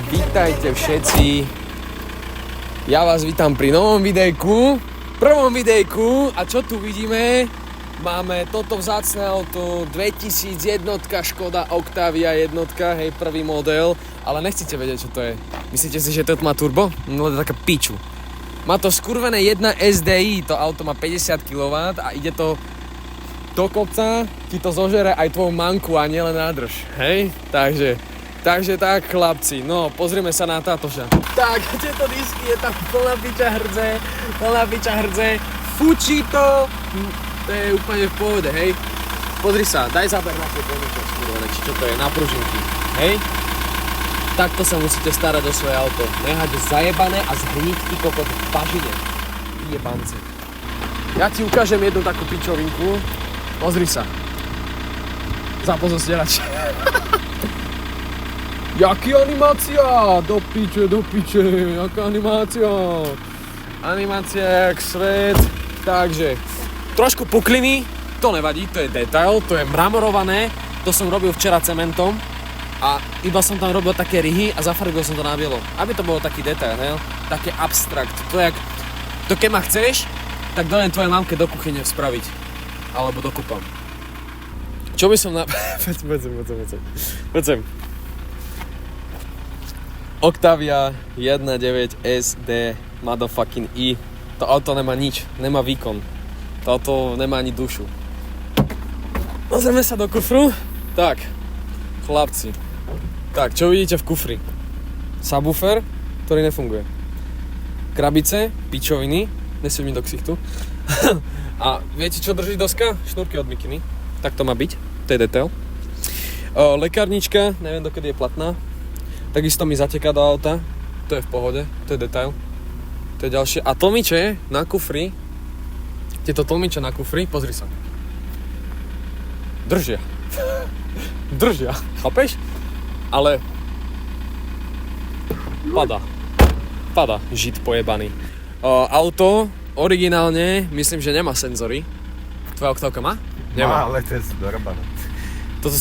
Vítajte všetci. Ja vás vítam pri novom videjku, prvom videjku. A čo tu vidíme? Máme toto vzácne auto 2001 Škoda Octavia jednotka, hej, prvý model. Ale nechcete vedieť, čo to je. Myslíte si, že to má turbo? No to je taká piču. Má to skurvené 1 SDI, to auto má 50 kW a ide to do kopca, ti to zožere aj tvoju manku a nielen nádrž, hej? Takže tak, chlapci, no pozrieme sa na tátoša. Tak, tieto disky, je tam plná piča hrdze, fučí to je úplne v pohode, hej? Pozri sa, daj záber na tie ponočok, skurvené, či čo to je, na pružinky, hej? Takto sa musíte starať o svoje auto, nehať zajebané a zhniť ty kokot v bažine, jebance. Ja ti ukážem jednu takú pičovinku, pozri sa, zapol zo stierač. Jaký animácia? Do piče, jaká animácia? Animácia jak svet. Takže, trošku pukliny, to nevadí, to je detail, to je mramorované. To som robil včera cementom a iba som tam robil také rihy a zafarbil som to na bielo. Aby to bolo taký detail, ne? Také abstrakt. To keď ma chceš, tak dojem tvojej mamke do kuchyne spraviť. Alebo do kúpam. Čo by som Poď sem. Octavia 1.9 SD motherfucking I. To auto nemá nič, nemá výkon. To auto nemá ani dušu. Pozrieme sa do kufru. Tak, chlapci. Tak, čo vidíte v kufri? Subwoofer, ktorý nefunguje. Krabice, pičoviny, nesieť mi do ksichtu. A viete, čo drží doska? Šnúrky od mikiny. Tak to má byť, to je detail. Lekárnička, neviem dokedy je platná. Takisto mi zateká do auta, to je v pohode, to je detail. To je ďalšie. A tlmiče na kufri, tieto tlmiče na kufri, pozri sa. Držia, chápeš? Ale pada, žid pojebaný. Auto originálne, myslím, že nemá senzory. Tvoja Octavka má? Nemá. Má, ale to je dorábané. To sú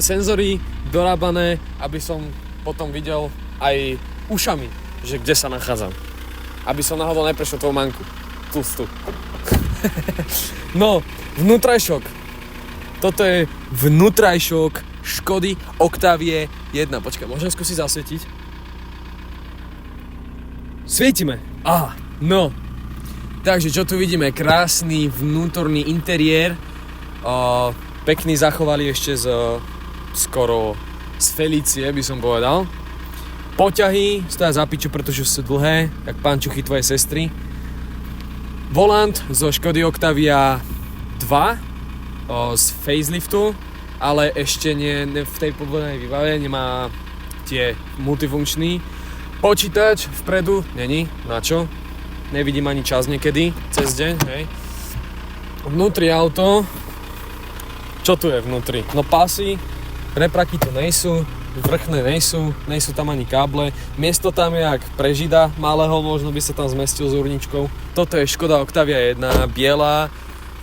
senzory dorábané, aby som potom videl aj ušami, že kde sa nachádzam. Aby som náhodou neprešiel tvoju manku. Tlstú. No, vnútrajšok. Toto je vnútrajšok Škody Octavie 1. Počkaj, môžem skúsiť zasvietiť? Svietime. Aha, no. Takže čo tu vidíme? Krásny vnútorný interiér. Pekný zachovali ešte skoro z Felicie, by som povedal. Poťahy stoja za piču, pretože sú dlhé, jak pančuchy tvojej sestry. Volant zo Škody Octavia 2 z faceliftu, ale ešte nie v tej povolenej výbave, nemá tie multifunkčný. Počítač vpredu není, na čo? Nevidím ani čas niekedy, cez deň, hej. Vnútri auto, čo tu je vnútri? No pásy, repraky tu nejsú, vrchné nejsú tam ani káble. Miesto tam je jak pre žida malého, možno by sa tam zmestil s urničkou. Toto je Škoda Octavia 1, biela.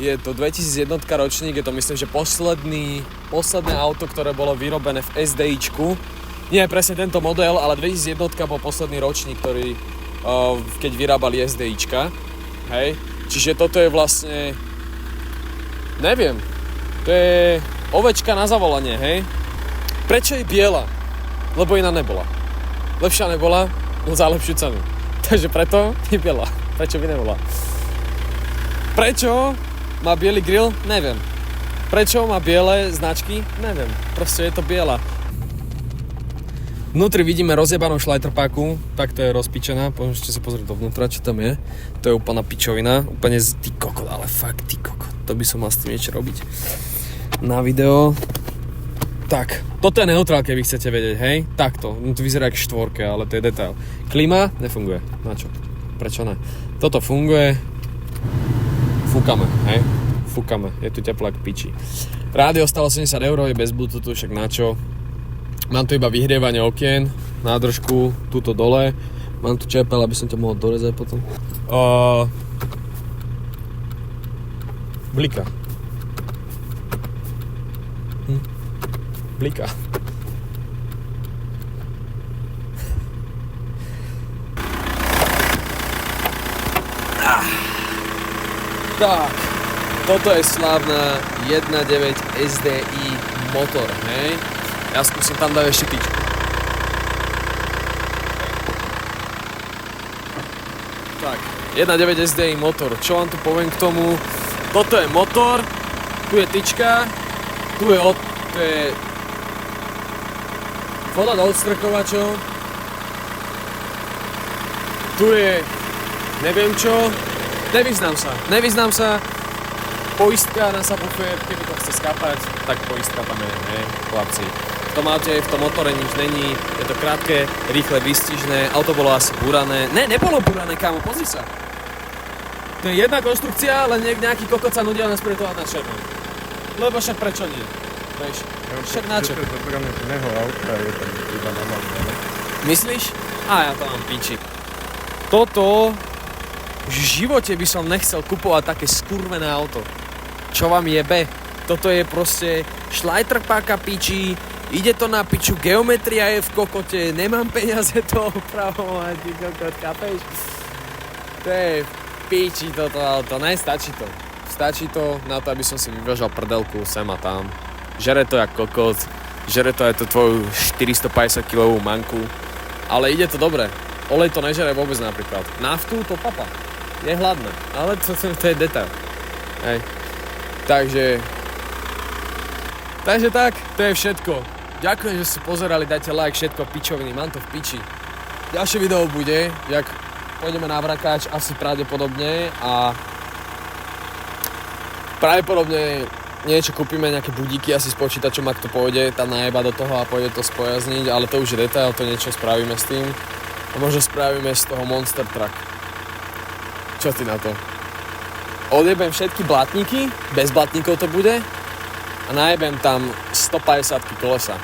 Je to 2001 ročník, je to myslím, že posledné auto, ktoré bolo vyrobené v SDIčku. Nie presne tento model, ale 2001 bol posledný ročník, ktorý keď vyrábali SDIčka. Hej. Čiže toto je vlastne, neviem, to je ovečka na zavolanie, hej. Prečo je biela? Lebo iná nebola. Lepšia nebola, no za lepšiu cenu. Takže preto je biela. Prečo by nebola? Prečo má biely grill? Neviem. Prečo má biele značky? Neviem. Proste je to biela. Vnútri vidíme rozjebanú šlajtrpáku, tak to je rozpičená, môžete sa pozrieť dovnútra, čo tam je. To je úplná pičovina, úplne ty kokot, ale fakt ty kokot, to by som mal s tým niečo robiť. Na video. Tak, toto je neutrál, keby chcete vedieť, hej? Takto, no to vyzerá ako štvorke, ale to je detail. Klima nefunguje, na čo? Prečo ne? Toto funguje, fúkame, hej? Fúkame, je tu teplák piči. Rádio stalo 70 €, je bez Bluetoothu, však na čo? Mám tu iba vyhrievanie okien, nádržku, túto dole. Mám tu čepel, aby som ťa mohol dorezať potom. Blika. Blika. Tak, toto je slávna 1.9 SDI motor, hej? Ja skúsim tam dať ešte pičku. Tak, 1.9 SDI motor, čo vám tu poviem k tomu? Toto je motor, tu je tyčka, tu je voda do odstrkovačov, tu je neviem čo, nevyznám sa, poistka na subwoofer, keby to chce skapať, tak poistka tam je, hej, chlapci. V tom aute, v tom motore nič není, je to krátke, rýchle, výstižné, auto bolo asi búrané, nebolo búrané, kámo, pozri sa. To je jedna konštrukcia, len nejaký kokot sa nudia nás pretovať na černo. Lebo však prečo nie? Vieš, však na čo? Myslíš? Ja to mám piči. Toto v živote by som nechcel kupovať také skurvené auto. Čo vám jebe? Toto je proste šlajtrpáka piči, ide to na piču, geometria je v kokote, nemám peniaze to opravovať, ty kokot, chápeš? To je piči toto auto, nestačí to. Stačí to na to, aby som si vyvážal prdelku sem a tam. Žere to jak kokot, žere to aj tú tvoju 450 kg manku, ale ide to dobre. Olej to nežere vôbec napríklad. Naftu to papa. Je hladné, ale to je detail. Hej. Takže tak, to je všetko. Ďakujem, že ste pozerali, dajte like, všetko pičoviny, mám to v piči. Ďalšie video bude, jak pôjdeme na Vrakáč, asi pravdepodobne a pravdepodobne niečo kúpime, nejaké budíky asi s počítačom, ak to pôjde, tam najeba do toho a pôjde to spojazniť, ale to už je detail, to niečo spravíme s tým. A možno spravíme z toho Monster Truck. Čo ty na to? Odjebem všetky blatníky, bez blatníkov to bude a najebem tam 150 kolesa.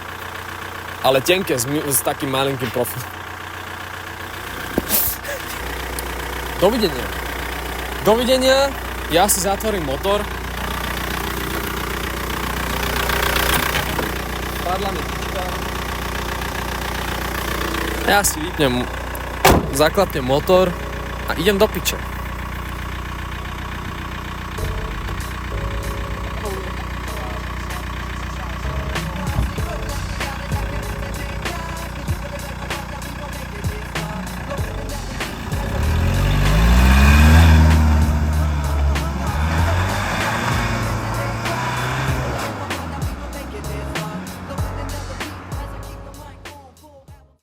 Ale tenké, s takým malinkým profilom. Dovidenia, ja si zatvorím motor. Padla mi tyčka. Ja si vypnem, zaklapnem motor a idem do piče.